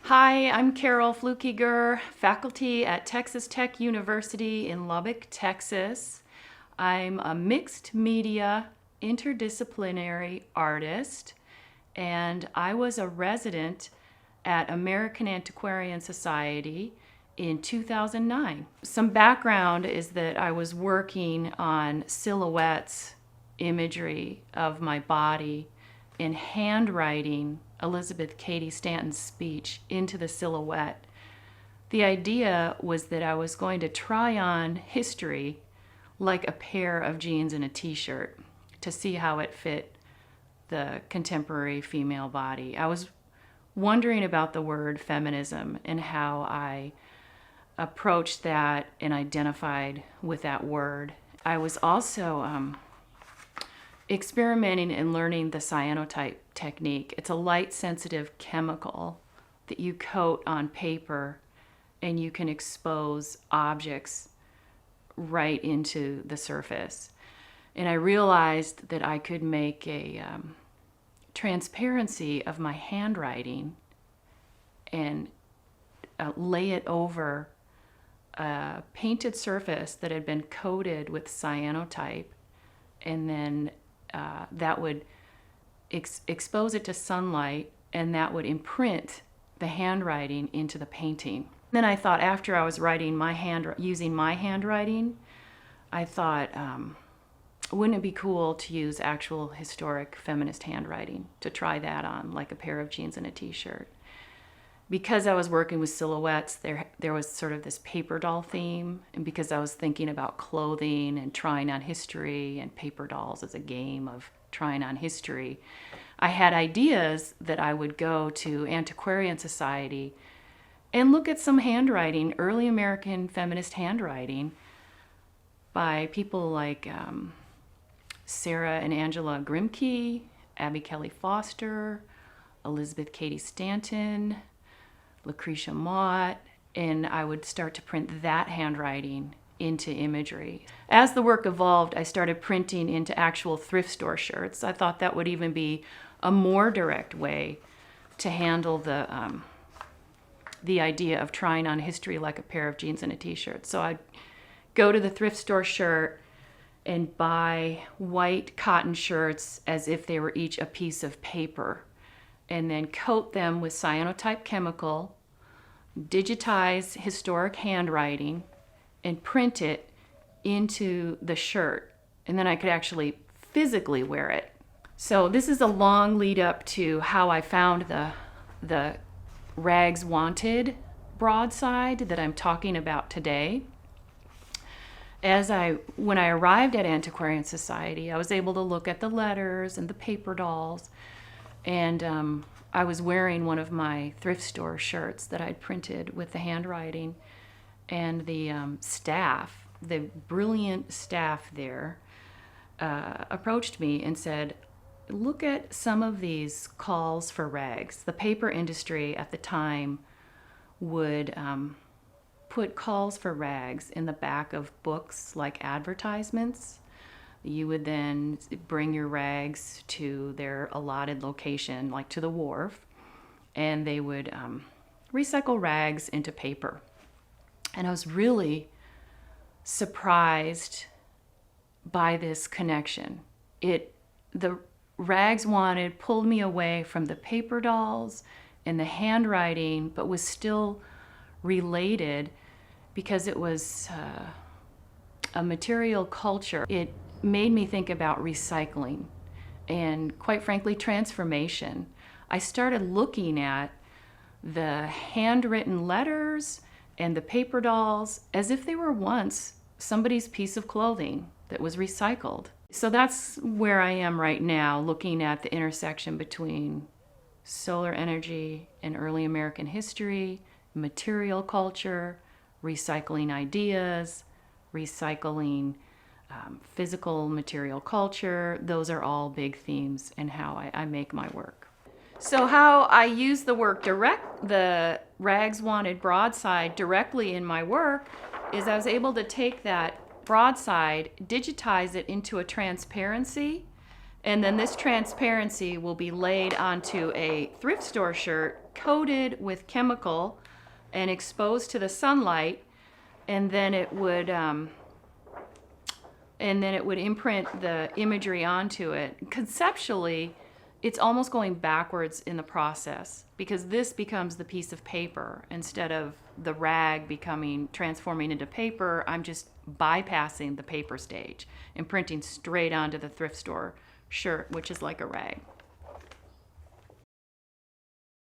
Hi, I'm Carol Flueckiger, faculty at Texas Tech University in Lubbock, Texas. I'm a mixed media interdisciplinary artist, and I was a resident at American Antiquarian Society in 2009. Some background is that I was working on silhouettes imagery of my body and handwriting Elizabeth Cady Stanton's speech into the silhouette. The idea was that I was going to try on history like a pair of jeans and a t-shirt to see how it fit the contemporary female body. I was wondering about the word feminism and how I approached that and identified with that word. I was also experimenting and learning the cyanotype technique. It's a light-sensitive chemical that you coat on paper and you can expose objects right into the surface. And I realized that I could make a transparency of my handwriting and lay it over a painted surface that had been coated with cyanotype, and then that would expose it to sunlight, and that would imprint the handwriting into the painting. Then I thought, after I was writing using my handwriting, I thought, wouldn't it be cool to use actual historic feminist handwriting, to try that on like a pair of jeans and a t-shirt? Because I was working with silhouettes, there was sort of this paper doll theme, and because I was thinking about clothing and trying on history and paper dolls as a game of trying on history, I had ideas that I would go to Antiquarian Society and look at some handwriting, early American feminist handwriting by people like Sarah and Angela Grimke, Abby Kelly Foster, Elizabeth Cady Stanton, Lucretia Mott, and I would start to print that handwriting into imagery. As the work evolved, I started printing into actual thrift store shirts. I thought that would even be a more direct way to handle the idea of trying on history like a pair of jeans and a t-shirt. So I'd go to the thrift store shirt and buy white cotton shirts as if they were each a piece of paper, and then coat them with cyanotype chemical, digitize historic handwriting, and print it into the shirt. And then I could actually physically wear it. So this is a long lead up to how I found the Rags Wanted broadside that I'm talking about today. When I arrived at Antiquarian Society, I was able to look at the letters and the paper dolls, and I was wearing one of my thrift store shirts that I'd printed with the handwriting, and the staff, the brilliant staff there, approached me and said, look at some of these calls for rags. The paper industry at the time would put calls for rags in the back of books like advertisements. You would then bring your rags to their allotted location, like to the wharf, and they would recycle rags into paper. And I was really surprised by this connection. The Rags Wanted pulled me away from the paper dolls and the handwriting, but was still related because it was a material culture. It made me think about recycling and, quite frankly, transformation. I started looking at the handwritten letters and the paper dolls as if they were once somebody's piece of clothing that was recycled. So that's where I am right now, looking at the intersection between solar energy and early American history, material culture, recycling ideas, recycling physical material culture. Those are all big themes in how I make my work. So how I use the Rags Wanted broadside directly in my work is I was able to take that broadside, digitize it into a transparency, And then this transparency will be laid onto a thrift store shirt coated with chemical and exposed to the sunlight, and then it would imprint the imagery onto it. Conceptually, it's almost going backwards in the process, because this becomes the piece of paper instead of the rag transforming into paper. I'm just bypassing the paper stage and printing straight onto the thrift store shirt, which is like a rag.